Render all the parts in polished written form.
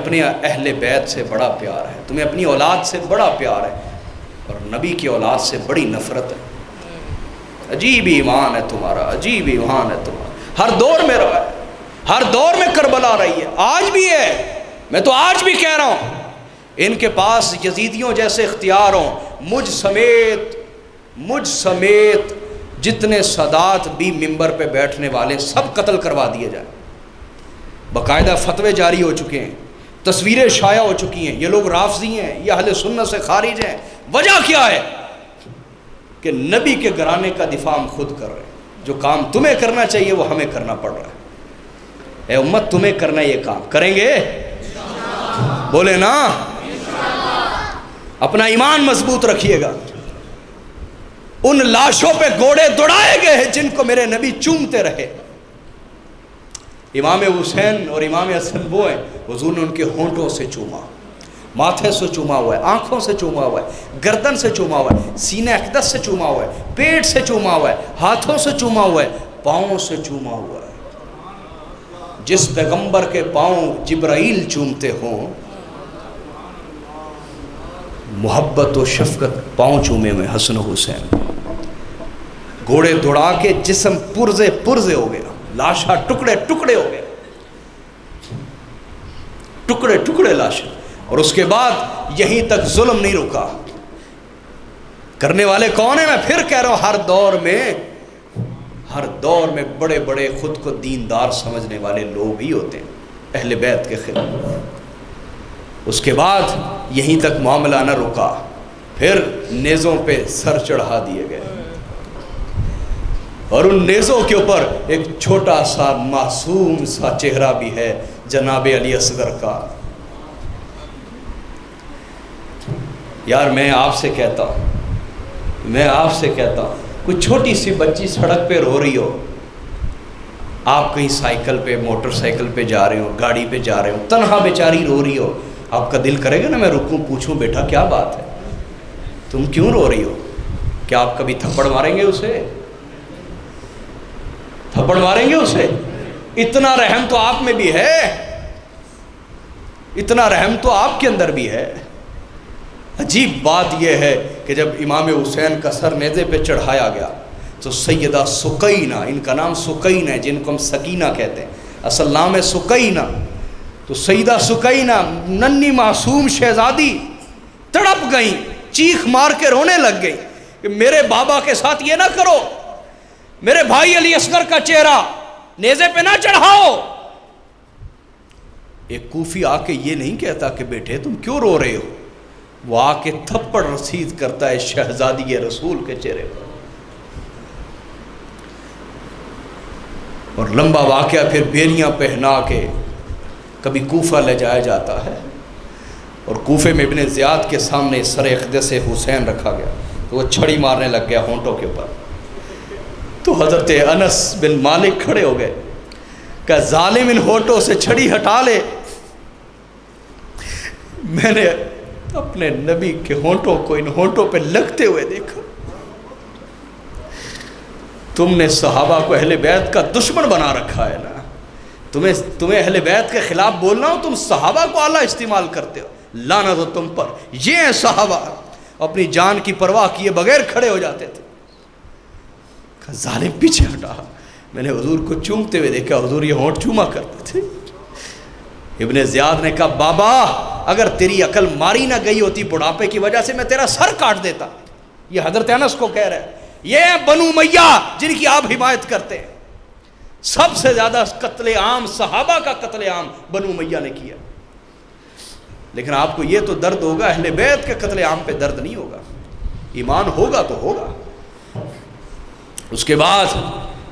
اپنے اہل بیت سے بڑا پیار ہے، تمہیں اپنی اولاد سے بڑا پیار ہے، اور نبی کی اولاد سے بڑی نفرت ہے۔ عجیب ایمان ہے تمہارا، عجیب ایمان ہے تمہارا، ہر دور میں رہا ہے، ہر دور میں کربلا رہی ہے، آج بھی ہے۔ میں تو آج بھی کہہ رہا ہوں ان کے پاس یزیدیوں جیسے اختیار ہوں، مجھ سمیت جتنے سادات بھی منبر پہ بیٹھنے والے سب قتل کروا دیے جائیں۔ باقاعدہ فتوے جاری ہو چکے ہیں، تصویریں شائع ہو چکی ہیں، یہ لوگ رافضی ہیں، یہ اہل سنت سے خارج ہیں۔ وجہ کیا ہے؟ کہ نبی کے گھرانے کا دفاع ہم خود کر رہے ہیں، جو کام تمہیں کرنا چاہیے وہ ہمیں کرنا پڑ رہا ہے۔ اے امت، تمہیں کرنا یہ کام، کریں گے؟ بولے نا، اپنا ایمان مضبوط رکھیے گا۔ ان لاشوں پہ گھوڑے دوڑائے گئے ہیں جن کو میرے نبی چومتے رہے۔ امام حسین اور امام حسن وہ ہیں، حضور نے ان کے ہونٹوں سے چوما، ماتھے سے چوما ہوا ہے، آنکھوں سے چوما ہوا ہے، گردن سے چوما ہوا ہے، سینہ اقدس سے چوما ہوا ہے، پیٹ سے چوما ہوا ہے، ہاتھوں سے چوما ہوا ہے، پاؤں سے چوما ہوا ہے۔ جس پیغمبر کے پاؤں جبرائیل چومتے ہوں، محبت و شفقت پاؤں چومے ہوئے حسن و حسین، گھوڑے دوڑا کے جسم پرزے ہو گیا، لاشا ٹکڑے ٹکڑے ہو گئے، ٹکڑے ٹکڑے لاشیں۔ اور اس کے بعد یہیں تک ظلم نہیں رکا۔ کرنے والے کون ہیں؟ میں پھر کہہ رہا ہوں، ہر دور میں بڑے بڑے خود کو دیندار سمجھنے والے لوگ ہی ہوتے ہیں اہل بیت کے خلاف۔ اس کے بعد یہیں تک معاملہ نہ رکا، پھر نیزوں پہ سر چڑھا دیے گئے، اور ان نیزوں کے اوپر ایک چھوٹا سا معصوم سا چہرہ بھی ہے، جناب علی اصغر کا۔ یار میں آپ سے کہتا ہوں کوئی چھوٹی سی بچی سڑک پہ رو رہی ہو، آپ کہیں سائیکل پہ، موٹر سائیکل پہ جا رہے ہو، گاڑی پہ جا رہے ہو، تنہا بیچاری رو رہی ہو، آپ کا دل کرے گا نا میں رکوں، پوچھوں بیٹا کیا بات ہے، تم کیوں رو رہی ہو؟ کیا آپ کبھی تھپڑ ماریں گے اسے؟ تھپڑ ماریں گے اسے؟ اتنا رحم تو آپ میں بھی ہے، اتنا رحم تو آپ کے اندر بھی ہے۔ عجیب بات یہ ہے کہ جب امام حسین کا سر نیزے پہ چڑھایا گیا تو سیدہ سکینہ، ان کا نام سکینہ ہے، جن کو ہم سکینہ کہتے ہیں، اصل نام ہے سکینہ، تو سیدہ سکینہ ننھی معصوم شہزادی تڑپ گئیں، چیخ مار کے رونے لگ گئی کہ میرے بابا کے ساتھ یہ نہ کرو، میرے بھائی علی اصغر کا چہرہ نیزے پہ نہ چڑھاؤ۔ ایک کوفی آ کے یہ نہیں کہتا کہ بیٹے تم کیوں رو رہے ہو، وہ آ کے تھپڑ رسید کرتا ہے شہزادی رسول کے چہرے پر۔ اور لمبا واقعہ پھر بیریاں پہنا کے کبھی کوفہ لے جایا جاتا ہے، اور کوفے میں ابن زیاد کے سامنے سر اقدس حسین رکھا گیا تو وہ چھڑی مارنے لگ گیا ہونٹوں کے اوپر، تو حضرت انس بن مالک کھڑے ہو گئے کہ ظالم ان ہونٹوں سے چھڑی ہٹا لے۔ میں نے اپنے نبی کے ہونٹوں کو ان ہونٹوں پہ لگتے ہوئے دیکھا۔ تم نے صحابہ کو اہل بیت کا دشمن بنا رکھا ہے نا، تمہیں اہل بیت کے خلاف بولنا ہو، تم صحابہ کو اعلیٰ استعمال کرتے ہو، لعنت ہو تم پر۔ یہ ہیں صحابہ، اپنی جان کی پرواہ کیے بغیر کھڑے ہو جاتے تھے۔ ظالم پیچھے ہٹا۔ میں نے حضور کو چومتے ہوئے دیکھا، حضور یہ ہونٹ چوما کرتے تھے۔ ابن زیاد نے کہا بابا اگر تیری عقل ماری نہ گئی ہوتی بڑھاپے کی وجہ سے میں تیرا سر کاٹ دیتا۔ یہ حضرت انس کو کہہ رہا ہے، یہ بنو امیہ جن کی آپ حمایت کرتے ہیں، سب سے زیادہ قتل عام صحابہ کا قتل عام بنو امیہ نے کیا، لیکن آپ کو یہ تو درد ہوگا، اہل بیت کے قتل عام پہ درد نہیں ہوگا، ایمان ہوگا تو ہوگا۔ اس کے بعد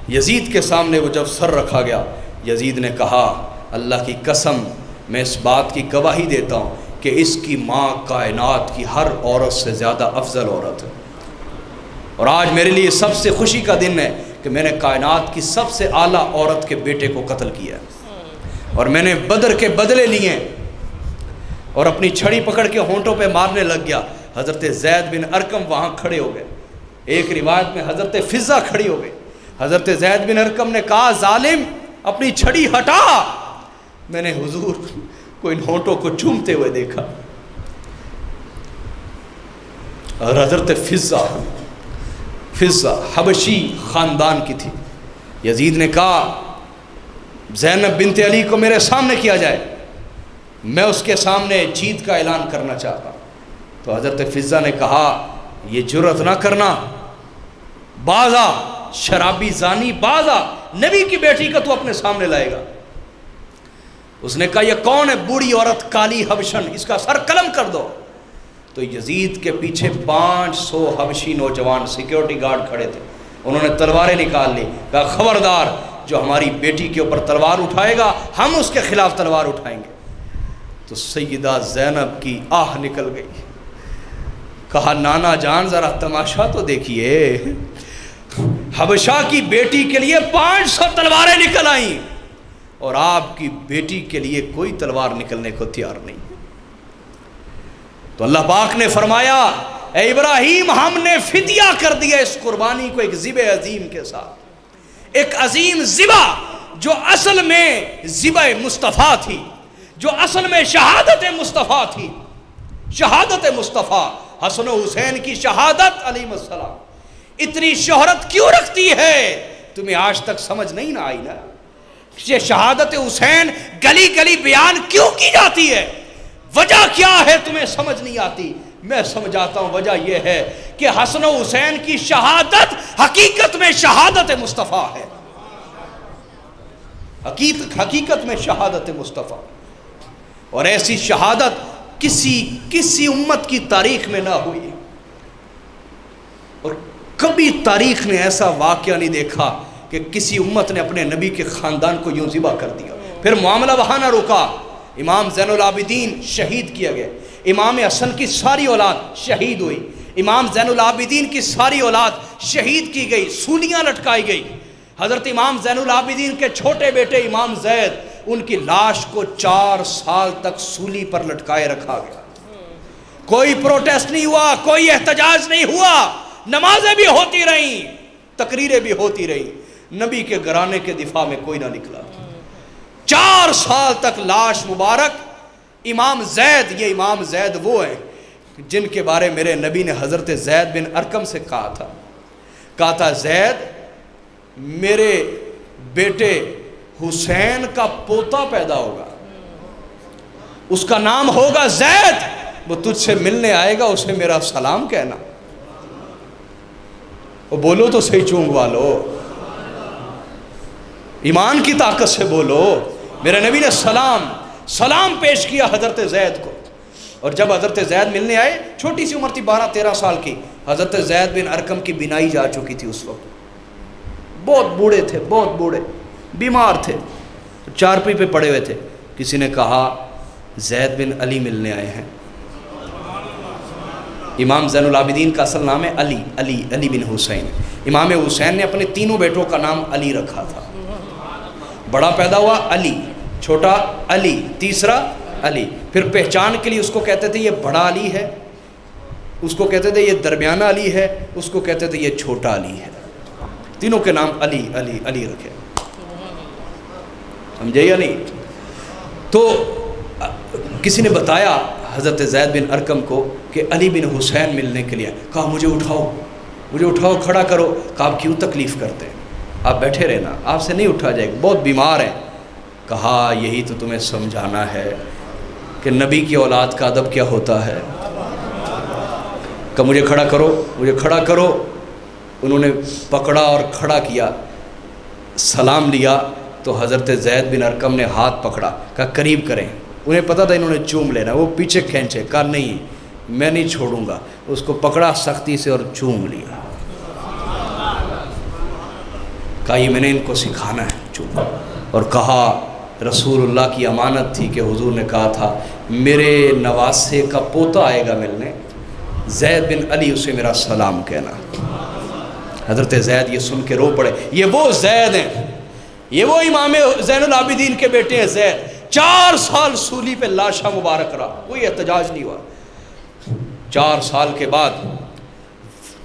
یزید کے سامنے وہ جب سر رکھا گیا، یزید نے کہا اللہ کی قسم میں اس بات کی گواہی دیتا ہوں کہ اس کی ماں کائنات کی ہر عورت سے زیادہ افضل عورت ہے، اور آج میرے لیے سب سے خوشی کا دن ہے کہ میں نے کائنات کی سب سے اعلیٰ عورت کے بیٹے کو قتل کیا ہے، اور میں نے بدر کے بدلے لیے، اور اپنی چھڑی پکڑ کے ہونٹوں پہ مارنے لگ گیا۔ حضرت زید بن ارقم وہاں کھڑے ہو گئے، ایک روایت میں حضرت فضہ کھڑی ہو گئی۔ حضرت زید بن ارقم نے کہا ظالم اپنی چھڑی ہٹا۔ میں نے حضور کو ان ہونٹوں کو چومتے ہوئے دیکھا، اور حضرت فضہ حبشی خاندان کی تھی۔ یزید نے کہا زینب بنت علی کو میرے سامنے کیا جائے، میں اس کے سامنے جیت کا اعلان کرنا چاہتا ہوں۔ تو حضرت فضہ نے کہا یہ جرأت نہ کرنا، بازا شرابی زانی، بازا نبی کی بیٹی کا تو اپنے سامنے لائے گا۔ اس نے کہا یہ کون ہے؟ بوڑھی عورت کالی حبشن، اس کا سر قلم کر دو۔ تو یزید کے پیچھے 500 حبشی نوجوان سیکیورٹی گارڈ کھڑے تھے، انہوں نے تلواریں نکال لی، کہا خبردار جو ہماری بیٹی کے اوپر تلوار اٹھائے گا ہم اس کے خلاف تلوار اٹھائیں گے۔ تو سیدہ زینب کی آہ نکل گئی، کہا نانا جان ذرا تماشا تو دیکھیے، حبشہ کی بیٹی کے لیے 500 تلواریں نکل آئیں اور آپ کی بیٹی کے لیے کوئی تلوار نکلنے کو تیار نہیں۔ تو اللہ پاک نے فرمایا اے ابراہیم ہم نے فدیہ کر دیا اس قربانی کو ایک ذبح عظیم کے ساتھ، ایک عظیم ذبح جو اصل میں ذبح مصطفیٰ تھی، جو اصل میں شہادت مصطفیٰ تھی، شہادت مصطفیٰ حسن و حسین کی شہادت علیہ السلام اتنی شہرت کیوں رکھتی ہے؟ تمہیں آج تک سمجھ نہیں نہ آئی نا؟ یہ شہادت حسین گلی گلی بیان کیوں کی جاتی ہے؟ وجہ کیا ہے تمہیں سمجھ نہیں آتی؟ میں سمجھاتا ہوں، وجہ یہ ہے کہ حسن و حسین کی شہادت حقیقت میں شہادت مصطفیٰ ہے، حقیقت میں شہادت مصطفیٰ، اور ایسی شہادت کسی امت کی تاریخ میں نہ ہوئی، اور کبھی تاریخ نے ایسا واقعہ نہیں دیکھا کہ کسی امت نے اپنے نبی کے خاندان کو یوں ذبح کر دیا۔ پھر معاملہ وہاں نہ رکا، امام زین العابدین شہید کیا گیا، امام حسن کی ساری اولاد شہید ہوئی، امام زین العابدین کی ساری اولاد شہید کی گئی، سولیاں لٹکائی گئی۔ حضرت امام زین العابدین کے چھوٹے بیٹے امام زید، ان کی لاش کو 4 سال تک سولی پر لٹکائے رکھا گیا، کوئی پروٹیسٹ نہیں ہوا، کوئی احتجاج نہیں ہوا، نمازیں بھی ہوتی رہیں، تقریریں بھی ہوتی رہیں، نبی کے گھرانے کے دفاع میں کوئی نہ نکلا۔ 4 سال تک لاش مبارک امام زید، یہ امام زید وہ ہیں جن کے بارے میرے نبی نے حضرت زید بن ارقم سے کہا تھا زید میرے بیٹے حسین کا پوتا پیدا ہوگا، اس کا نام ہوگا زید، وہ تجھ سے ملنے آئے گا، اسے میرا سلام کہنا۔ وہ بولو تو صحیح چونگ والو، ایمان کی طاقت سے بولو۔ میرے نبی نے سلام پیش کیا حضرت زید کو، اور جب حضرت زید ملنے آئے، چھوٹی سی عمر تھی 12-13 سال کی، حضرت زید بن ارقم کی بینائی جا چکی تھی اس وقت، بہت بوڑھے تھے، بہت بوڑھے، بیمار تھے، چارپائی پہ پڑے ہوئے تھے۔ کسی نے کہا زید بن علی ملنے آئے ہیں۔ امام زین العابدین کا اصل نام ہے علی بن حسین۔ امام حسین نے اپنے تینوں بیٹوں کا نام علی رکھا تھا، بڑا پیدا ہوا علی، چھوٹا علی، تیسرا علی، پھر پہچان کے لیے اس کو کہتے تھے یہ بڑا علی ہے، اس کو کہتے تھے یہ درمیانہ علی ہے، اس کو کہتے تھے یہ چھوٹا علی ہے، تینوں کے نام علی رکھے، سمجھے یا نہیں؟ تو کسی نے بتایا حضرت زید بن ارقم کو کہ علی بن حسین ملنے کے لیے، کہا مجھے اٹھاؤ کھڑا کرو۔ کہا آپ کیوں تکلیف کرتے ہیں، آپ بیٹھے رہنا، آپ سے نہیں اٹھا جائے گا، بہت بیمار ہیں۔ کہا یہی تو تمہیں سمجھانا ہے کہ نبی کی اولاد کا ادب کیا ہوتا ہے۔ کہ مجھے کھڑا کرو۔ انہوں نے پکڑا اور کھڑا کیا، سلام لیا تو حضرت زید بن ارقم نے ہاتھ پکڑا، کہا قریب کریں، انہیں پتہ تھا انہوں نے چوم لینا، وہ پیچھے کھینچے، کہا نہیں میں نہیں چھوڑوں گا، اس کو پکڑا سختی سے اور چوم لیا، کہا یہ میں نے ان کو سکھانا ہے چوم، اور کہا رسول اللہ کی امانت تھی کہ حضور نے کہا تھا میرے نواسے کا پوتا آئے گا ملنے، زید بن علی، اسے میرا سلام کہنا۔ حضرت زید یہ سن کے رو پڑے، یہ وہ زید ہیں، یہ وہ امام زین العابدین کے بیٹے ہیں زید۔ 4 سال سولی پہ لاشا مبارک رہا، کوئی احتجاج نہیں ہوا۔ 4 سال کے بعد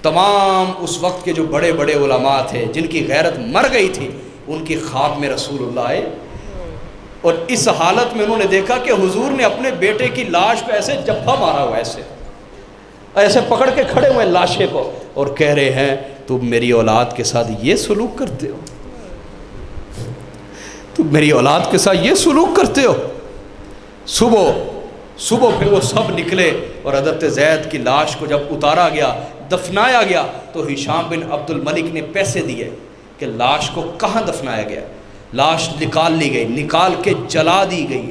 تمام اس وقت کے جو بڑے بڑے علماء تھے جن کی غیرت مر گئی تھی، ان کی خواب میں رسول اللہ آئے، اور اس حالت میں انہوں نے دیکھا کہ حضور نے اپنے بیٹے کی لاش کو ایسے جبھا مارا ہوا، ایسے پکڑ کے کھڑے ہوئے لاشے کو، اور کہہ رہے ہیں تم میری اولاد کے ساتھ یہ سلوک کرتے ہو، تم میری اولاد کے ساتھ یہ سلوک کرتے ہو۔ صبح پھر وہ سب نکلے، اور حضرت زید کی لاش کو جب اتارا گیا، دفنایا گیا، تو ہشام بن عبد الملک نے پیسے دیے کہ لاش کو کہاں دفنایا گیا۔ لاش نکال لی گئی، نکال کے جلا دی گئی۔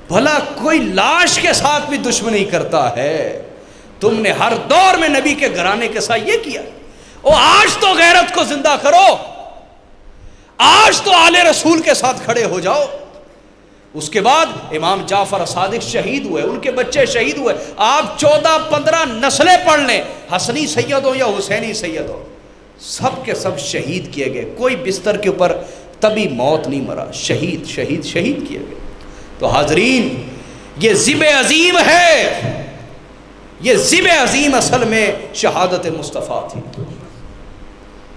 بھلا کوئی لاش کے ساتھ بھی دشمنی کرتا ہے؟ تم نے ہر دور میں نبی کے گھرانے کے ساتھ یہ کیا۔ او آج تو غیرت کو زندہ کرو، آج تو آل رسول کے ساتھ کھڑے ہو جاؤ۔ اس کے بعد امام جعفر صادق شہید ہوئے، ان کے بچے شہید ہوئے۔ آپ 14-15 نسلیں پڑھ لیں، حسنی سید ہو یا حسینی سید ہو، سب کے سب شہید کیے گئے۔ کوئی بستر کے اوپر تبھی موت نہیں مرا، شہید کیے گئے۔ تو حاضرین، یہ ذبح عظیم ہے، یہ ذبح عظیم اصل میں شہادت مصطفیٰ تھی،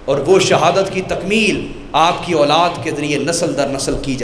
اور وہ شہادت کی تکمیل آپ کی اولاد کے ذریعے نسل در نسل کی جائے۔